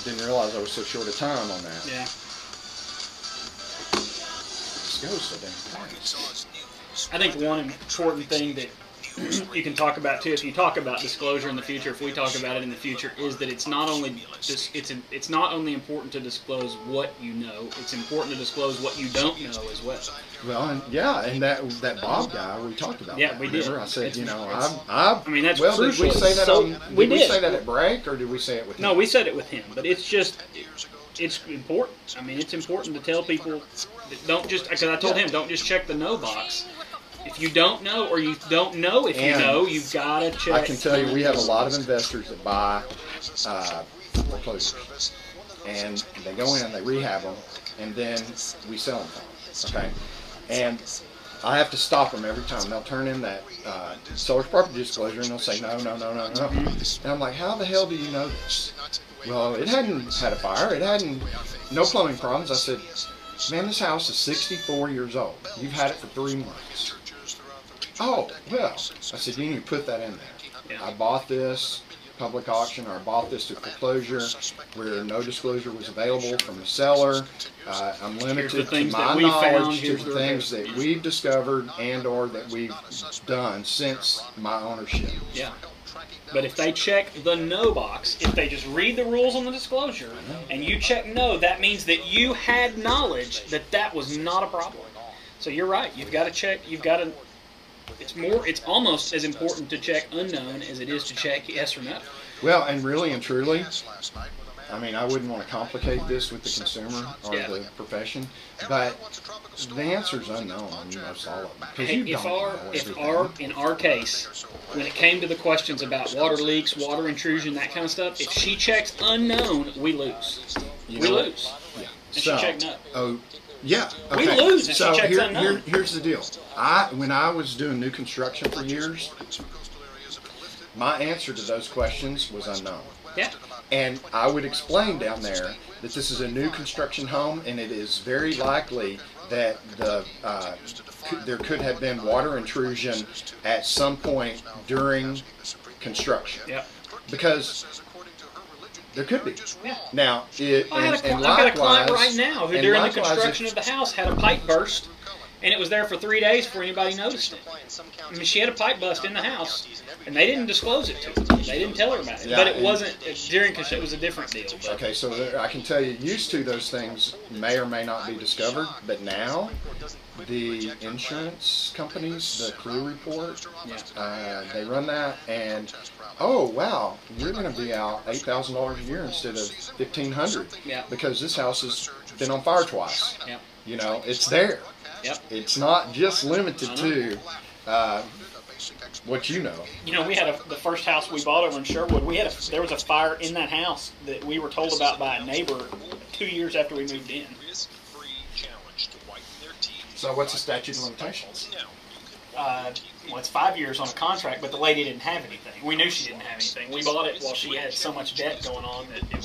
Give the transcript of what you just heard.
Didn't realize I was so short of time on that. Yeah. This goes so damn fast. I think one important thing that you can talk about too, if you talk about disclosure in the future, if we talk about it in the future, is that it's not only it's not only important to disclose what you know, it's important to disclose what you don't know as well. Well, and yeah, and that Bob guy, we talked about. Yeah, that. we did. Remember? I said, It's, you know, I mean, that's well, did we say that so, on? We did we did. say that at break, or did we say it with him? No, we said it with him, but it's just, it's important. I mean, it's important to tell people that don't just, because I told him, don't just check the no box. If you don't know, or you don't know if you know, you've got to check. I can tell you, we have a lot of investors that buy foreclosures, and they go in, they rehab them, and then we sell them. Okay, and I have to stop them every time. They'll turn in that seller's property disclosure, and they'll say no, no, no, no, no. And I'm like, how the hell do you know this? Well, it hadn't had a fire. It hadn't, no plumbing problems. I said, man, this house is 64 years old. You've had it for 3 months. Oh, well, I said, you need to put that in there. I bought this public auction, or I bought this through foreclosure where no disclosure was available from the seller. I'm limited to my knowledge to the things that we've discovered and or that we've done since my ownership. Yeah. But if they check the no box, if they just read the rules on the disclosure and you check no, that means that you had knowledge that that was not a problem. So you're right. You've got to check. You've got to. It's almost as important to check unknown as it is to check yes or no. Well, and really and truly, I mean, I wouldn't want to complicate this with the consumer or the profession, but the answer's unknown on most all of them. Hey, in our case, when it came to the questions about water leaks, water intrusion, that kind of stuff, if she checks unknown, we lose. We lose. Yeah. And she checked no. Oh. Yeah. Okay. We lose if so she checks unknown. Here's the deal. When I was doing new construction for years, my answer to those questions was unknown. Yeah. And I would explain down there that this is a new construction home, and it is very likely that there could have been water intrusion at some point during construction. Yeah. Because there could be. Yeah. Now, I've got a client right now who, during the construction of the house, had a pipe burst, and it was there for 3 days before anybody noticed it. I mean, she had a pipe bust in the house, and they didn't disclose it to her. They didn't tell her about it. Yeah, but it wasn't during construction. It was a different deal. But. Okay, so I can tell you, used to those things may or may not be discovered, but now the insurance companies, the Crew Report, they run that, and oh wow, you're going to be out $8,000 a year instead of $1,500 because this house has been on fire twice. Yeah. You know, it's there. Yep. It's not just limited to what you know. You know, we had the first house we bought over in Sherwood. There was a fire in that house that we were told about by a neighbor 2 years after we moved in. So what's the statute of limitations? Well, it's 5 years on a contract, but the lady didn't have anything. We knew she didn't have anything. We bought it while she had so much debt going on that it